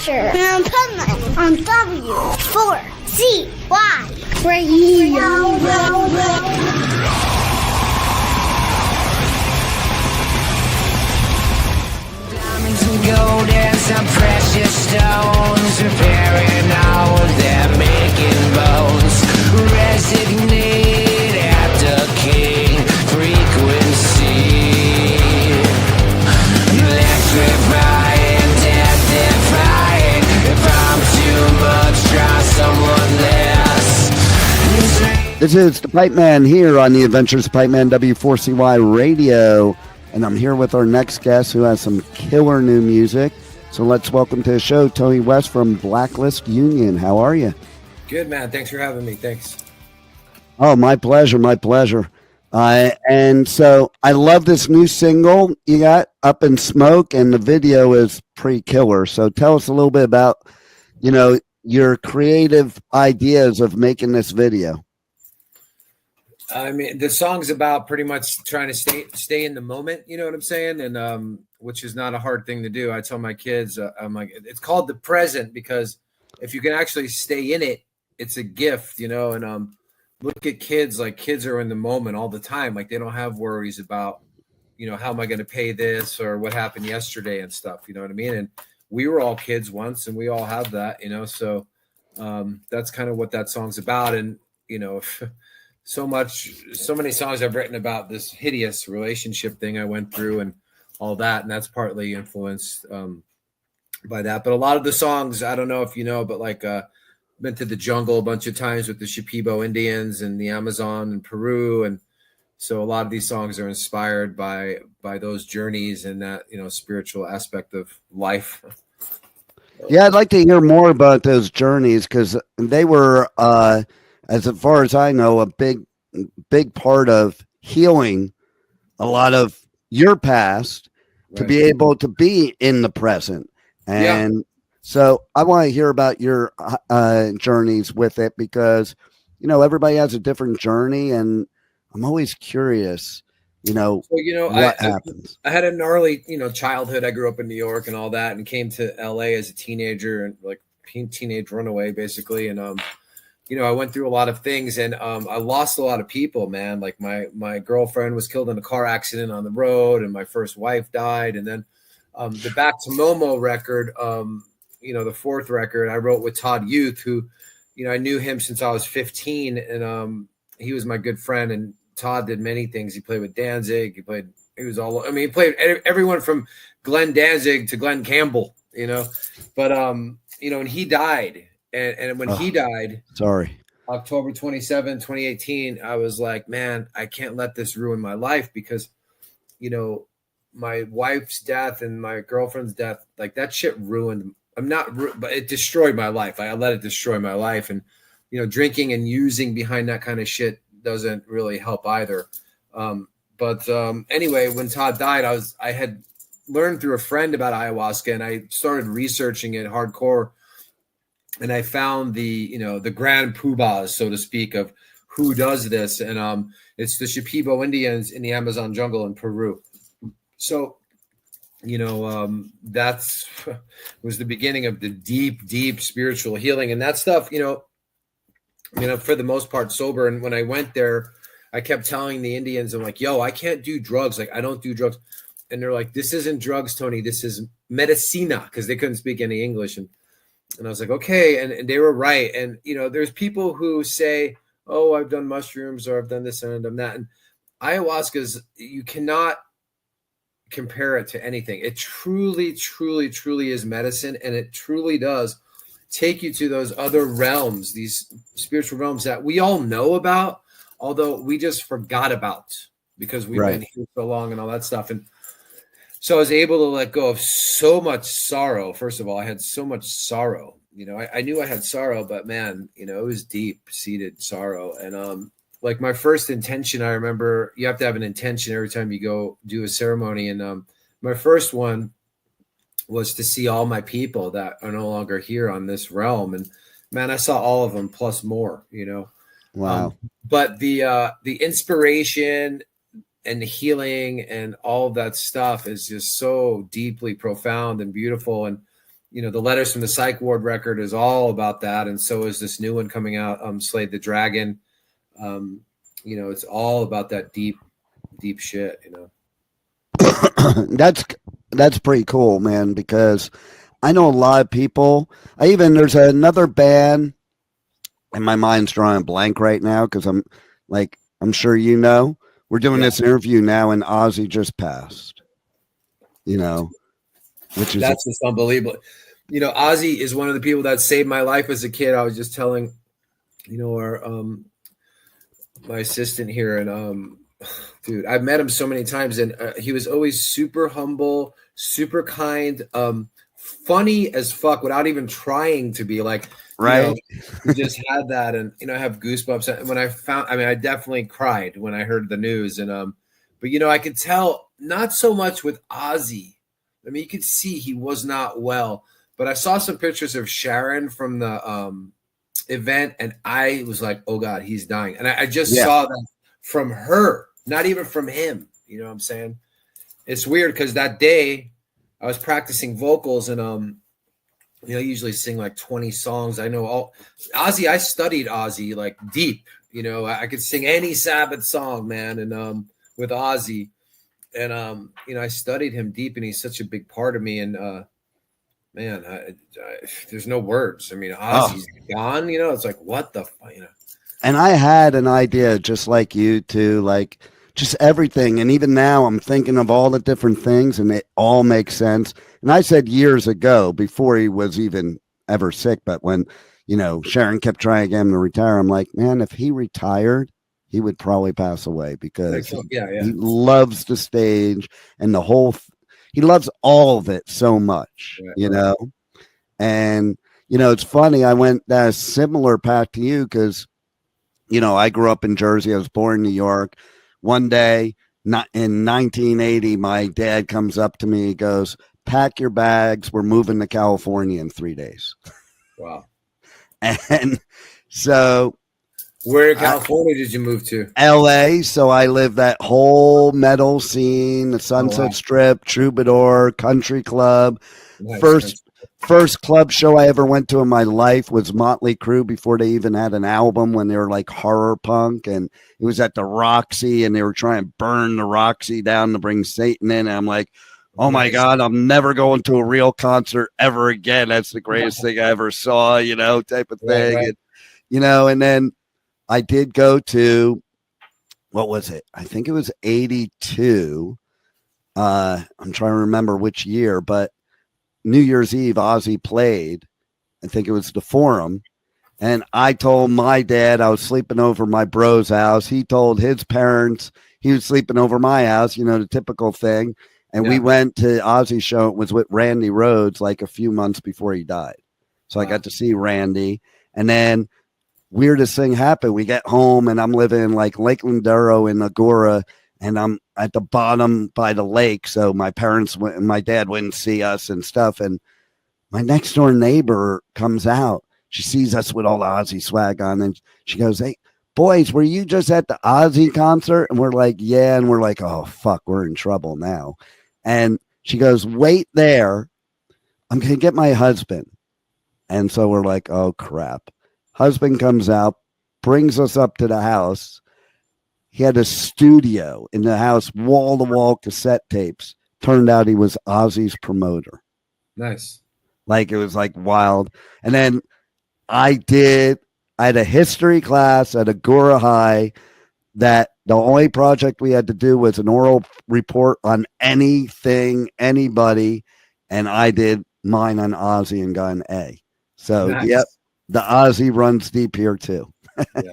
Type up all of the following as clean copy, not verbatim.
Adventure and Pipeman on W4CY Radio. Diamonds and gold and some precious stones, repairing all their making bones. Resignate at the king frequency. Electrifying, death-defying. If I'm too much, try someone less. This is the Pipeman here on the Adventures of Pipeman W4CY Radio. And I'm here with our next guest who has some killer new music. So let's welcome to the show Tony West from Blacklist Union. How are you? Good, man. Thanks for having me. Thanks. Oh, my pleasure. My pleasure. And so I love this new single you got, Up in Smoke, and the video is pretty killer. So tell us a little bit about, your creative ideas of making this video. I mean, the song's about pretty much trying to stay in the moment. You know what I'm saying? And which is not a hard thing to do. I tell my kids, I'm like, it's called the present because if you can actually stay in it, it's a gift, And look at kids, like kids are in the moment all the time. Like they don't have worries about, how am I going to pay this or what happened yesterday and stuff. You know what I mean? And we were all kids once, and we all have that. So that's kind of what that song's about. And so many songs I've written about this hideous relationship thing I went through and all that. And that's partly influenced by that. But a lot of the songs, I don't know if you know, but like been to the jungle a bunch of times with the Shipibo Indians and the Amazon and Peru. And so a lot of these songs are inspired by those journeys and that, spiritual aspect of life. Yeah, I'd like to hear more about those journeys because they were, as far as I know, a big part of healing a lot of your past to be able to be in the present. And so I want to hear about your journeys with it because, everybody has a different journey and I'm always curious, what happens. I had a gnarly, childhood. I grew up in New York and all that and came to LA as a teenager and like teenage runaway basically. And, I went through a lot of things and I lost a lot of people, man. Like my girlfriend was killed in a car accident on the road and my first wife died. And then the Back to Momo record, the fourth record I wrote with Todd Youth, who, I knew him since I was 15 and he was my good friend. And Todd did many things. He played with Danzig. He played everyone from Glenn Danzig to Glenn Campbell, but, and he died. And when he died, October 27, 2018, I was like, man, I can't let this ruin my life because, my wife's death and my girlfriend's death, like that shit ruined. But it destroyed my life. I let it destroy my life. And, drinking and using behind that kind of shit doesn't really help either. But anyway, when Todd died, I had learned through a friend about ayahuasca and I started researching it hardcore. And I found the grand poobahs, so to speak, of who does this. And it's the Shipibo Indians in the Amazon jungle in Peru. So, that's was the beginning of the deep, deep spiritual healing. And that stuff, for the most part sober. And when I went there, I kept telling the Indians, I'm like, yo, I can't do drugs. Like, I don't do drugs. And they're like, this isn't drugs, Tony. This is medicina, because they couldn't speak any English. And I was like, okay. And they were right. And, there's people who say, oh, I've done mushrooms or I've done this and I've done that. And ayahuasca you cannot compare it to anything. It truly, truly, truly is medicine. And it truly does take you to those other realms, these spiritual realms that we all know about, although we just forgot about because we've been here so long and all that stuff. And so I was able to let go of so much sorrow. First of all, I had so much sorrow. I knew I had sorrow, but man, it was deep-seated sorrow. And like my first intention, I remember you have to have an intention every time you go do a ceremony. And my first one was to see all my people that are no longer here on this realm. And man, I saw all of them plus more, Wow. But the inspiration and the healing and all of that stuff is just so deeply profound and beautiful. And the Letters from the Psych Ward record is all about that, and so is this new one coming out, Slade the Dragon. It's all about that deep shit. That's pretty cool, man, because I know a lot of people. There's another band, and my mind's drawing a blank right now because I'm sure we're doing this interview now, and Ozzy just passed. Which is that's just unbelievable. Ozzy is one of the people that saved my life as a kid. I was just telling, our my assistant here, and dude, I've met him so many times, and he was always super humble, super kind, funny as fuck without even trying to be like, right. He just had that, and I have goosebumps when I definitely cried when I heard the news, and but I could tell not so much with Ozzy. I mean, you could see he was not well, but I saw some pictures of Sharon from the event, and I was like, oh God, he's dying. And I just saw that from her, not even from him. You know what I'm saying? It's weird because that day I was practicing vocals, and I usually sing like 20 songs. I know all Ozzy. I studied Ozzy like deep. I could sing any Sabbath song, man, and with Ozzy. And I studied him deep, and he's such a big part of me. And man, there's no words. I mean, Ozzy's gone. It's like, what the fuck, And I had an idea, just like you, to like just everything. And even now, I'm thinking of all the different things, and it all makes sense. And I said years ago, before he was even ever sick, but when Sharon kept trying to get him to retire, I'm like, man, if he retired, he would probably pass away because he loves the stage and he loves all of it so much, and, it's funny. I went that a similar path to you because, I grew up in Jersey. I was born in New York. One day, not in 1980, my dad comes up to me. He goes, pack your bags. We're moving to California in 3 days. Wow. And so, where in California did you move to? LA. So I lived that whole metal scene, the Sunset Strip, Troubadour, Country Club. Nice. First club show I ever went to in my life was Motley Crue before they even had an album, when they were like horror punk, and it was at the Roxy, and they were trying to burn the Roxy down to bring Satan in. And I'm like, oh my God, I'm never going to a real concert ever again. That's the greatest thing I ever saw, type of thing. Right. And, and then I did go to, what was it? I think it was 82. I'm trying to remember which year, but New Year's Eve, Ozzy played. I think it was the Forum. And I told my dad I was sleeping over my bro's house. He told his parents he was sleeping over my house, the typical thing. And we went to Ozzy's show. It was with Randy Rhoads like a few months before he died. So I got to see Randy. And then weirdest thing happened. We get home, and I'm living in like Lake Lindero in Agora, and I'm at the bottom by the lake. So my parents and my dad wouldn't see us and stuff. And my next door neighbor comes out. She sees us with all the Ozzy swag on, and she goes, hey, boys, were you just at the Ozzy concert? And we're like, yeah. And we're like, oh, fuck, we're in trouble now. And she goes, wait there. I'm going to get my husband. And so we're like, oh, crap. Husband comes out, brings us up to the house. He had a studio in the house, wall-to-wall cassette tapes. Turned out he was Ozzy's promoter. Nice. Like, it was like wild. And then I had a history class at Agora High that the only project we had to do was an oral report on anything, anybody. And I did mine on Ozzy and got an A. So, nice. Yep, the Ozzy runs deep here too. Yeah,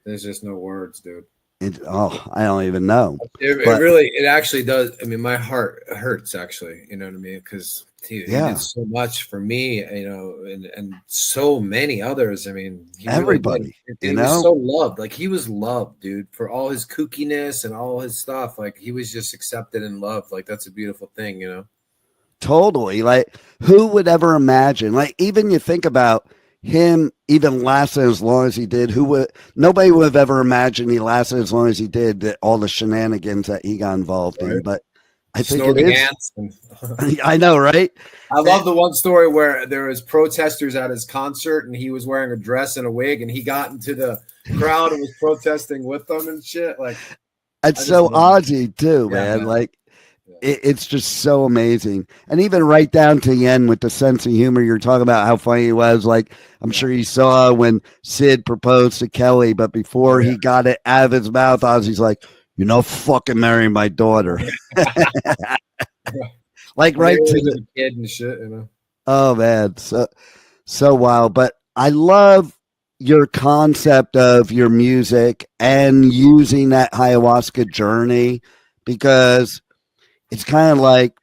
there's just no words, dude. I don't even know. It actually does. I mean, my heart hurts, actually. You know what I mean? Because he did so much for me, and so many others. I mean, everybody, he was so loved. Like, he was loved, dude, for all his kookiness and all his stuff. Like, he was just accepted and loved. Like, that's a beautiful thing, Totally. Like, who would ever imagine? Like, even you think about him even lasted as long as he did. Nobody would have ever imagined he lasted as long as he did, that all the shenanigans that he got involved in. But I think it snorting is. ants. And I know, right? I love the one story where there was protesters at his concert and he was wearing a dress and a wig and he got into the crowd and was protesting with them and shit. Like, It's so Ozzy too, Yeah, man. man. Like it's just so amazing. And even right down to the end with the sense of humor, you're talking about how funny he was. Like, I'm sure you saw when Sid proposed to Kelly, but before he got it out of his mouth, Ozzy's like, "You're not fucking marrying my daughter." Like right to the kid and shit, you know. Oh man, so wild. But I love your concept of your music and using that ayahuasca journey, because it's kind of like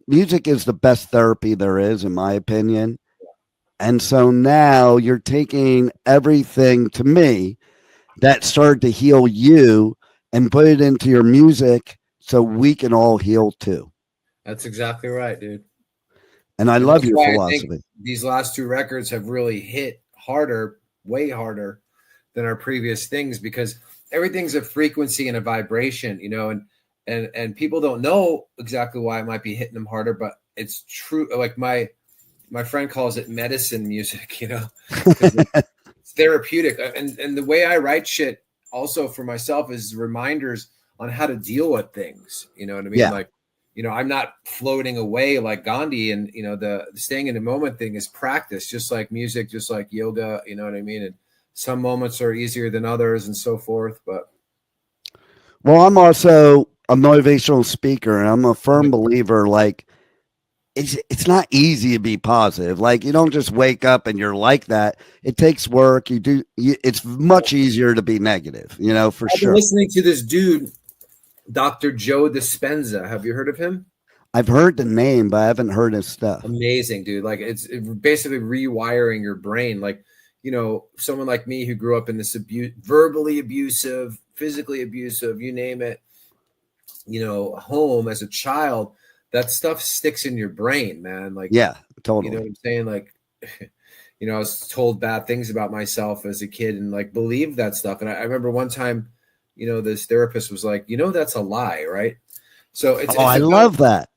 music is the best therapy there is, in my opinion. And so now you're taking everything, to me, that started to heal you and put it into your music so we can all heal too. That's exactly right, dude. And I love your I think philosophy. these last two records have really hit harder, way harder than our previous things, because everything's a frequency and a vibration, you know, and people don't know exactly why it might be hitting them harder, but it's true. Like my friend calls it medicine music, you know, it's therapeutic. And the way I write shit also for myself is reminders on how to deal with things. You know what I mean? Yeah. Like, you know, I'm not floating away like Gandhi, and, you know, the staying in the moment thing is practice, just like music, just like yoga, you know what I mean? And some moments are easier than others and so forth. But well, I'm also a motivational speaker, and I'm a firm believer, like, it's not easy to be positive. Like, you don't just wake up and you're like that. It takes work. It's much easier to be negative, you know, for I've sure. been listening to this dude, Dr. Joe Dispenza. Have you heard of him? I've heard the name, but I haven't heard his stuff. Amazing, dude. Like, it's basically rewiring your brain. Like, you know, someone like me who grew up in this verbally abusive, physically abusive, you name it, you know, home as a child, that stuff sticks in your brain, man. Like, yeah, totally. You know what I'm saying? Like, you know, I was told bad things about myself as a kid and like believed that stuff. And I remember one time, you know, this therapist was like, you know, that's a lie, right? So I love that.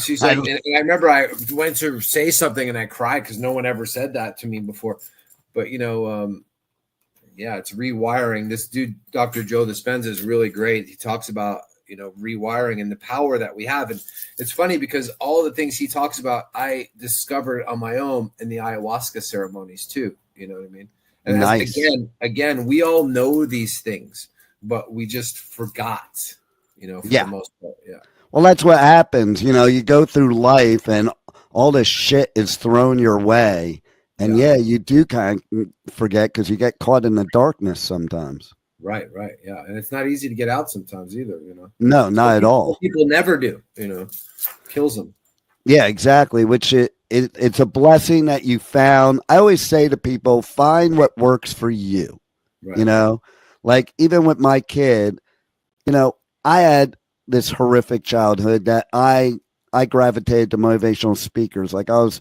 She's like, and I remember I went to say something and I cried because no one ever said that to me before. But, you know, yeah, it's rewiring. This dude, Dr. Joe Dispenza, is really great. He talks about, you know, rewiring and the power that we have. And it's funny because all the things he talks about, I discovered on my own in the ayahuasca ceremonies too. You know what I mean? And nice. Again, we all know these things, but we just forgot, you know, for the most part. Yeah. Well, that's what happens. You know, you go through life and all this shit is thrown your way. And you do kind of forget because you get caught in the darkness sometimes. Right. Yeah. And it's not easy to get out sometimes either, you know. No, not at all. People never do, you know, kills them. Yeah, exactly. Which it's a blessing that you found. I always say to people, find what works for you. Right. You know, like even with my kid, you know, I had this horrific childhood that I gravitated to motivational speakers. Like I was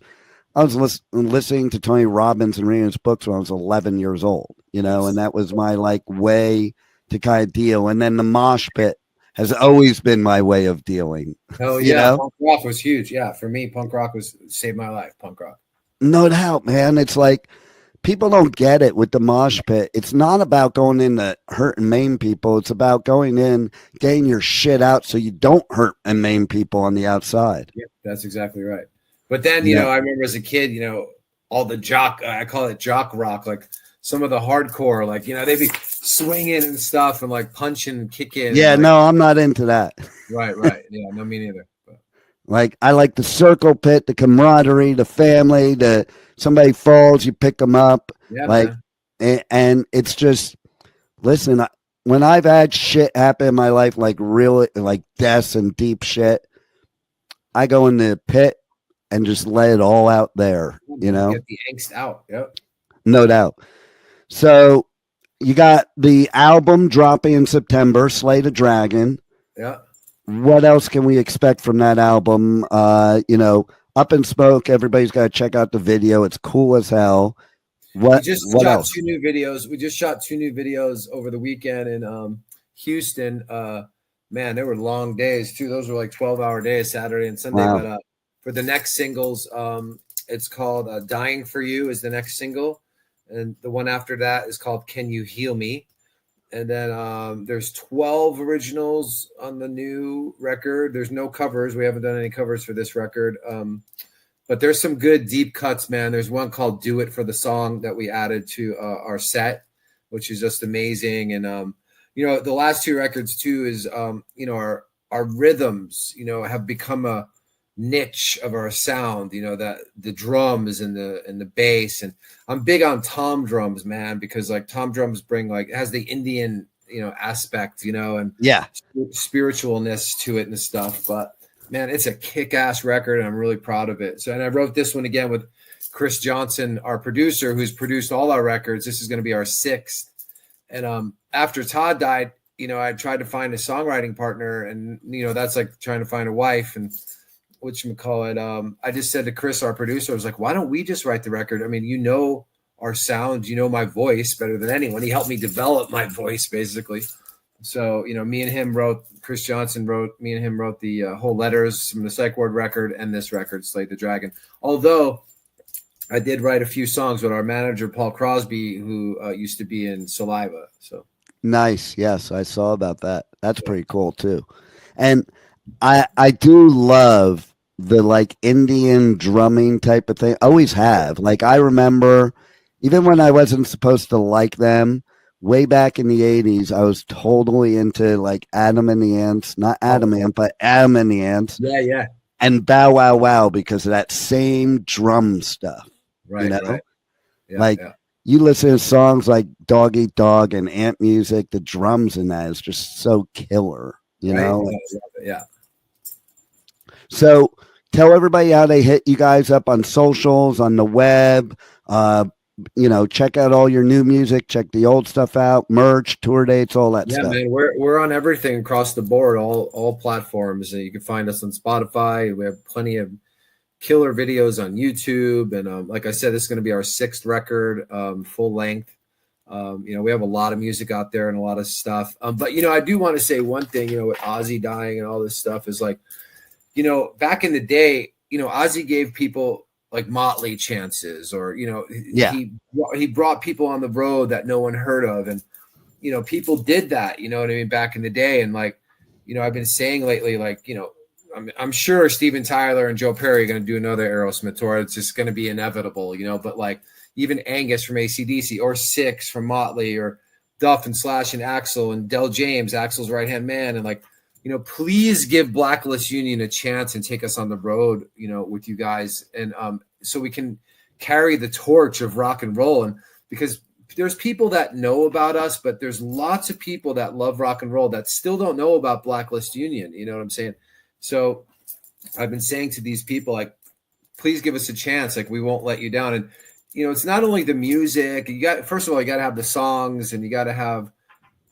listening to Tony Robbins and reading his books when I was 11 years old, you know, and that was my like way to kind of deal. And then the mosh pit has always been my way of dealing. Oh yeah, you know? Punk rock was huge. Yeah, for me, punk rock saved my life. Punk rock, no doubt, man. It's like people don't get it with the mosh pit. It's not about going in to hurt and maim people. It's about going in, getting your shit out so you don't hurt and maim people on the outside. Yeah, that's exactly right. But then, you know, I remember as a kid, you know, all the I call it jock rock, like some of the hardcore, like, you know, they'd be swinging and stuff and like punching and kicking. Yeah, and, no, I'm not into that. Right. Yeah, no, me neither. But. Like, I like the circle pit, the camaraderie, the family, somebody falls, you pick them up. Yeah, like, and it's just, listen, when I've had shit happen in my life, like really, like deaths and deep shit, I go in the pit and just lay it all out there, you know? Get the angst out, yep. No doubt. So you got the album dropping in September, Slay the Dragon. Yeah. What else can we expect from that album? You know, Up in Smoke, everybody's got to check out the video. It's cool as hell. We just shot else? 2 new videos. We just shot 2 new videos over the weekend in Houston. man, there were long days too. Those were like 12-hour days, Saturday and Sunday. Wow. But for the next singles, it's called Dying for You is the next single. And the one after that is called Can You Heal Me? And then there's 12 originals on the new record. There's no covers. We haven't done any covers for this record. But there's some good deep cuts, man. There's one called Do It for the Song that we added to our set, which is just amazing. And, the last two records too is, our rhythms, have become a niche of our sound, that the drums and the bass. And I'm big on tom drums, man, because like tom drums bring it has the Indian, aspect, and spiritualness to it and stuff. But man, it's a kick-ass record and I'm really proud of it. So, and I wrote this one again with Chris Johnson, our producer, who's produced all our records. This is going to be our 6th. And after Todd died, I tried to find a songwriting partner, and that's like trying to find a wife. And whatchamacallit, I just said to Chris, our producer, I was like, why don't we just write the record? I mean, our sound, my voice better than anyone. He helped me develop my voice, basically. So, Chris Johnson wrote the whole letters from the Psych Ward record and this record, Slay the Dragon. Although I did write a few songs with our manager, Paul Crosby, who used to be in Saliva. So nice. Yes, I saw about that. That's pretty cool too. And I do love the Indian drumming type of thing. Always have. I remember even when I wasn't supposed to like them, way back in the 80s, I was totally into Adam and the Ants, not Adam Ant, but Adam and the Ants. Yeah. And Bow Wow Wow because of that same drum stuff. Right. Right. Yeah, you listen to songs like Dog Eat Dog and Ant Music, the drums in that is just so killer, know? Yeah. So tell everybody how they hit you guys up on socials, on the web. Check out all your new music, check the old stuff out, merch, tour dates, all that stuff. Yeah, man, we're on everything across the board, all platforms. You can find us on Spotify. We have plenty of killer videos on YouTube. And like I said, this is going to be our 6th record, full length. We have a lot of music out there and a lot of stuff. But, I do want to say one thing, with Ozzy dying and all this stuff is back in the day, Ozzy gave people like Motley chances, or he brought people on the road that no one heard of, and people did that, back in the day. And I've been saying lately, I'm sure Steven Tyler and Joe Perry are going to do another Aerosmith tour. It's just going to be inevitable, but even Angus from AC/DC, or Six from Motley, or Duff and Slash and Axl and Del James, Axl's right hand man, and please give Blacklist Union a chance and take us on the road, with you guys. And so we can carry the torch of rock and roll. And because there's people that know about us, but there's lots of people that love rock and roll that still don't know about Blacklist Union. You know what I'm saying? So I've been saying to these people, please give us a chance. We won't let you down. And, it's not only the music. First of all, you got to have the songs, and you got to have,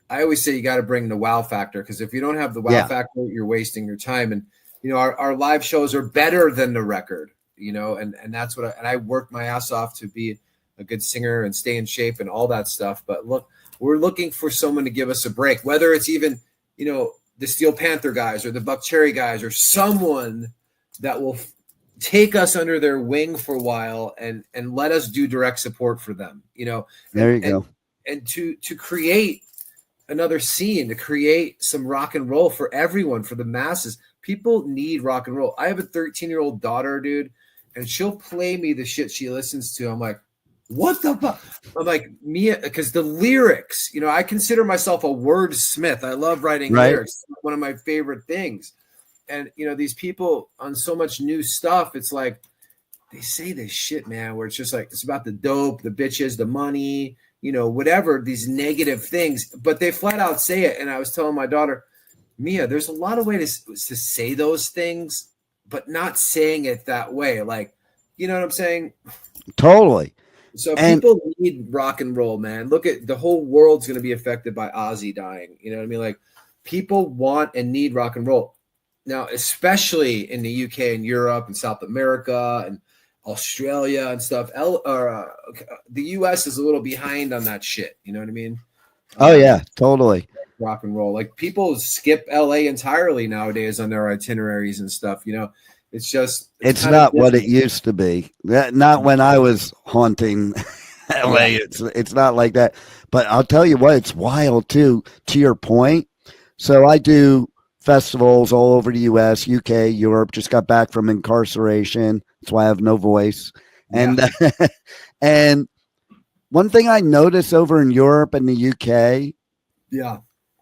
I always say you got to bring the wow factor, because if you don't have the wow factor, you're wasting your time. And, our live shows are better than the record, and that's what I worked my ass off to be a good singer and stay in shape and all that stuff. But look, we're looking for someone to give us a break, whether it's even, the Steel Panther guys or the Buck Cherry guys, or someone that will take us under their wing for a while and let us do direct support for them, There you go. And to create another scene, to create some rock and roll for everyone, for the masses. People need rock and roll. I have a 13-year-old daughter, dude, and she'll play me the shit she listens to. I'm like, what the fuck? I'm like, Mia, because the lyrics, I consider myself a wordsmith. I love writing lyrics. It's one of my favorite things. And, these people on so much new stuff, it's like, they say this shit, man, where it's just it's about the dope, the bitches, the money, whatever, these negative things, but they flat out say it. And I was telling my daughter, Mia, there's a lot of ways to say those things, but not saying it that way. You know what I'm saying? Totally. So people need rock and roll, man. Look at the whole world's going to be affected by Ozzy dying. You know what I mean? People want and need rock and roll now, especially in the UK and Europe and South America and Australia and stuff. The US is a little behind on that shit. You know what I mean? Oh yeah, totally. rock and roll. Like people skip LA entirely nowadays on their itineraries and stuff. You know, it's just it's not what it used to be. Not when I was haunting LA. It's not like that. But I'll tell you what, it's wild too. To your point, so I do festivals all over the U.S., UK, Europe. Just got back from incarceration. That's why I have no voice. And and one thing I noticed over in Europe and the UK,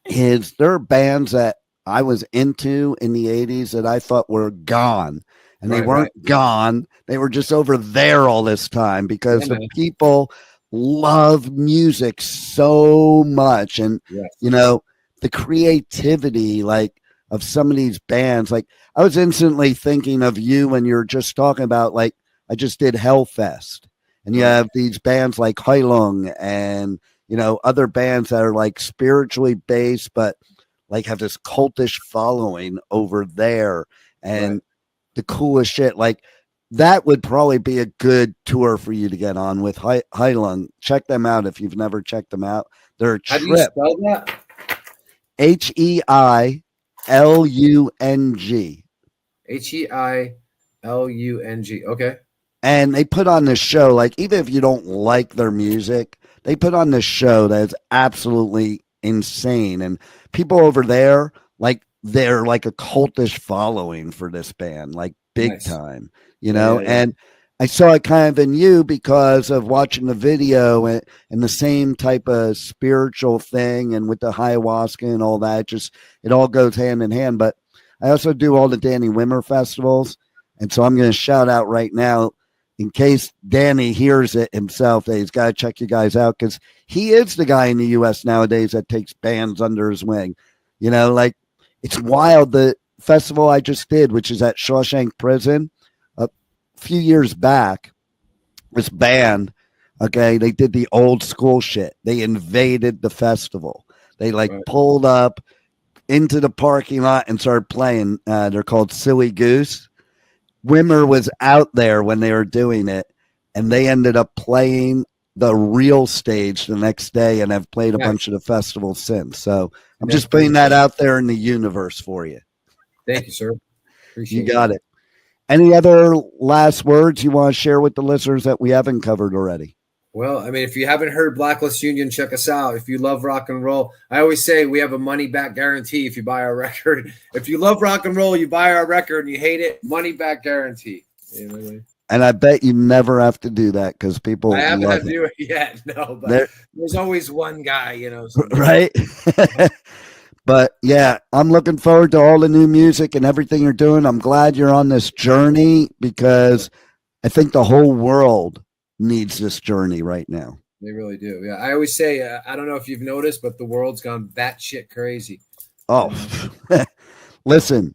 is there are bands that I was into in the 80s that I thought were gone. And they weren't gone. They were just over there all this time because the people love music so much. And, you know, the creativity, like, of some of these bands, like, I was instantly thinking of you when you're just talking about, like, I just did Hellfest. And you have these bands like Heilung and, you know, other bands that are, like, spiritually based, but, like, have this cultish following over there. And the coolest shit, like, that would probably be a good tour for you to get on with Heilung. Check them out if you've never checked them out. They're a trip. How do you spell that? Heilung. Heilung. Okay. And they put on this show, like, even if you don't like their music, they put on this show that is absolutely insane. And people over there, like, they're like a cultish following for this band, like big time, you know? And I saw it kind of in you because of watching the video and the same type of spiritual thing. And with the ayahuasca and all that, just, it all goes hand in hand. But I also do all the Danny Wimmer festivals. And so I'm going to shout out right now, in case Danny hears it himself, that he's got to check you guys out, because he is the guy in the U.S. nowadays that takes bands under his wing. You know, like, it's wild. The festival I just did, which is at Shawshank Prison, a few years back, this band, okay, they did the old school shit. They invaded the festival. They, like, pulled up into the parking lot and started playing. They're called Silly Goose. Wimmer was out there when they were doing it, and they ended up playing the real stage the next day and have played a bunch of the festivals since. So I'm just putting that out there in the universe for you. Thank you, sir. Appreciate you got it. Any other last words you want to share with the listeners that we haven't covered already? Well, I mean, if you haven't heard Blacklist Union, check us out. If you love rock and roll, I always say we have a money back guarantee if you buy our record. If you love rock and roll, you buy our record and you hate it, money back guarantee. You know what I mean? And I bet you never have to do that because people I haven't had love to do it yet. No, but there's always one guy, you know. Right? But yeah, I'm looking forward to all the new music and everything you're doing. I'm glad you're on this journey because I think the whole world needs this journey right now. They really do. Yeah, I always say, I don't know if you've noticed, but the world's gone batshit crazy. Oh, listen,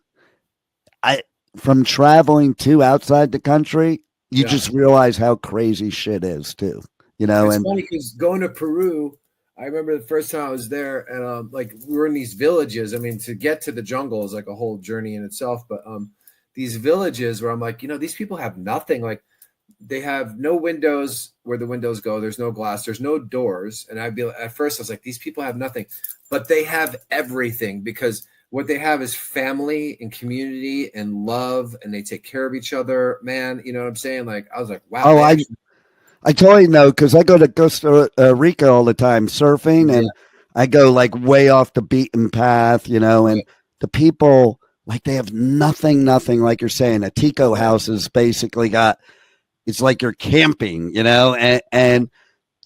from traveling to outside the country, you just realize how crazy shit is too. You know, it's funny because going to Peru, I remember the first time I was there, and like we were in these villages. I mean, to get to the jungle is like a whole journey in itself. But these villages where I'm like, you know, these people have nothing. Like they have no windows where the windows go. There's no glass. There's no doors. And at first I was like, these people have nothing, but they have everything because what they have is family and community and love, and they take care of each other, man. You know what I'm saying? Like, I was like, wow. Oh, I totally know because I go to Costa Rica all the time surfing, and I go like way off the beaten path, you know, and the people, like, they have nothing, like you're saying. A Tico house is basically it's like you're camping, you know, and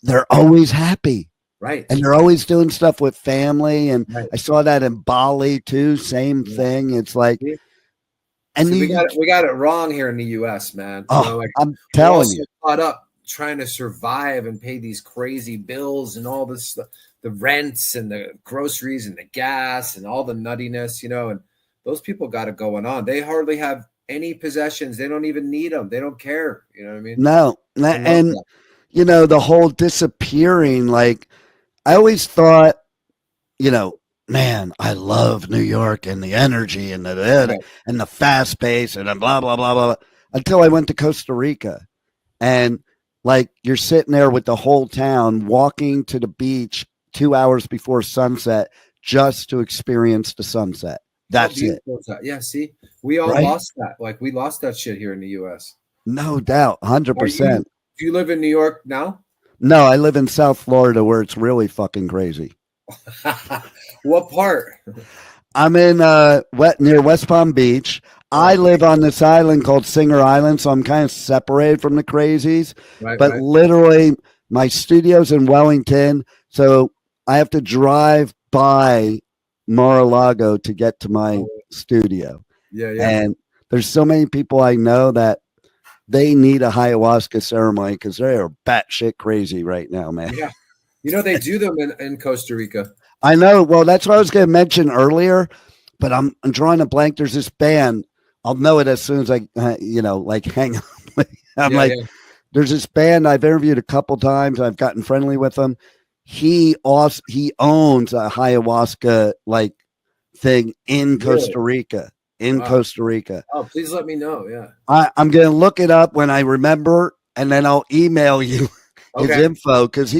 they're always happy. Right. And they're always doing stuff with family. And I saw that in Bali too. Same thing. It's like, and we got it wrong here in the US, man. Oh, you know, like, I'm telling you, caught up trying to survive and pay these crazy bills and all this stuff, the rents and the groceries and the gas and all the nuttiness, you know, and those people got it going on. They hardly have any possessions. They don't even need them. They don't care. You know what I mean? No. And, you know, the whole disappearing, like, I always thought, you know, man, I love New York and the energy and and the fast pace and blah, blah, blah, blah, until I went to Costa Rica. And like, you're sitting there with the whole town walking to the beach 2 hours before sunset, just to experience the sunset. That's it. Yeah, see, we all lost that. Like, we lost that shit here in the U.S. No doubt, 100%. Do you live in New York now? No, I live in South Florida where it's really fucking crazy. What part? I'm in near West Palm Beach. I live on this island called Singer Island, so I'm kind of separated from the crazies. But literally, my studio's in Wellington, so I have to drive by Mar-a-Lago to get to my studio. Yeah. And there's so many people I know that they need a ayahuasca ceremony because they are batshit crazy right now, man. Yeah. You know, they do them in Costa Rica. I know. Well, that's what I was going to mention earlier, but I'm drawing a blank. There's this band. I'll know it as soon as I, hang on. There's this band I've interviewed a couple times. I've gotten friendly with them. He owns a ayahuasca thing in Costa Rica. Costa Rica. Oh, please let me know. Yeah. I'm going to look it up when I remember, and then I'll email you his info because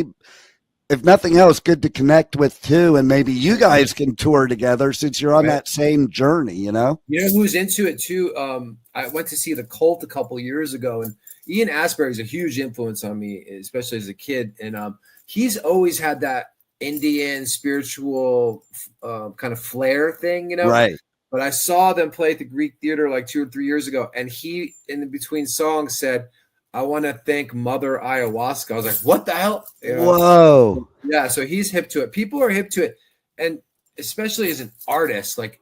if nothing else, good to connect with too, and maybe you guys can tour together since you're on that same journey. You know who's into it too? I went to see The Cult a couple years ago, and Ian Astbury is a huge influence on me, especially as a kid. And he's always had that Indian spiritual kind of flair thing, right? But I saw them play at the Greek Theater like 2 or 3 years ago, and he, in the between songs, said, "I want to thank Mother Ayahuasca." I was like, "What the hell?" Whoa! Yeah, so he's hip to it. People are hip to it, and especially as an artist, like,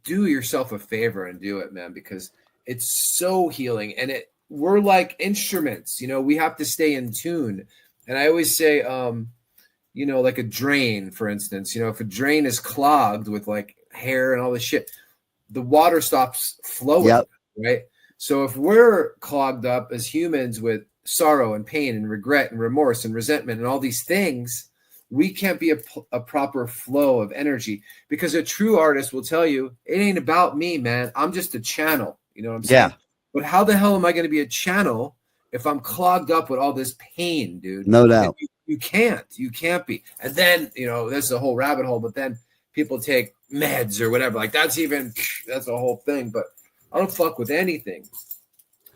do yourself a favor and do it, man, because it's so healing. And we're like instruments, we have to stay in tune. And I always say, like a drain, for instance, if a drain is clogged with like hair and all this shit, the water stops flowing, right? So if we're clogged up as humans with sorrow and pain and regret and remorse and resentment and all these things, we can't be a proper flow of energy, because a true artist will tell you, it ain't about me, man. I'm just a channel. You know what I'm saying? Yeah. But how the hell am I going to be a channel if I'm clogged up with all this pain, dude? No doubt. You can't be. And then, that's a whole rabbit hole, but then people take meds or whatever. Like that's a whole thing, but I don't fuck with anything.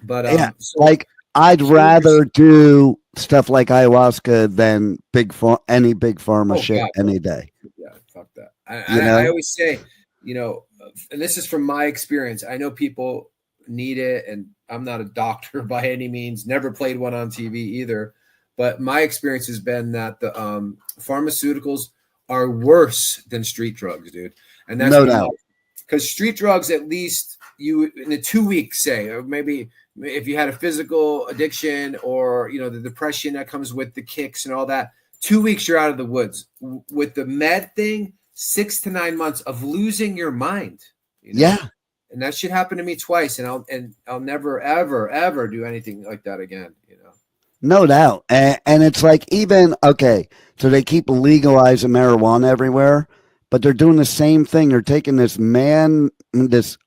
But I'd rather do stuff like ayahuasca than any big pharma shit any day. Yeah, fuck that. I always say, and this is from my experience, I know people need it, and I'm not a doctor by any means, never played one on TV either. But my experience has been that the pharmaceuticals are worse than street drugs, dude. And that's no doubt. Because street drugs, at least you in a 2 weeks, say, or maybe if you had a physical addiction or the depression that comes with the kicks and all that, 2 weeks you're out of the woods. With the med thing, 6 to 9 months of losing your mind. Yeah. And that shit happened to me twice, and I'll never ever ever do anything like that again. No doubt. And it's like, so they keep legalizing marijuana everywhere, but they're doing the same thing. They're taking this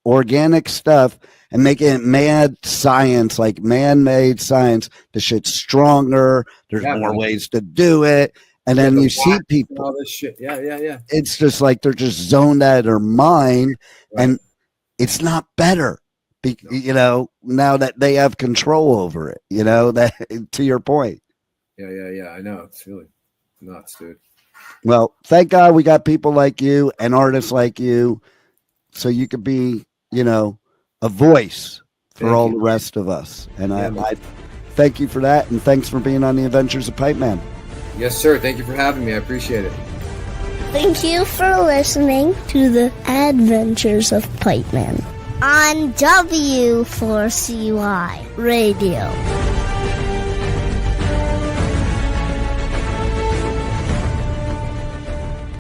organic stuff and making it mad science, like man-made science. The shit's stronger. There's more ways to do it. And then you see people. All this shit. Yeah. It's just like they're just zoned out of their mind, and it's not better. Now that they have control over it, that to your point. Yeah. I know. It's really nuts, dude. Well, thank God we got people like you and artists like you, so you could be, a voice for all the rest of us. And I thank you for that. And thanks for being on the Adventures of Pipeman. Yes, sir. Thank you for having me. I appreciate it. Thank you for listening to the Adventures of Pipeman on W4CY Radio.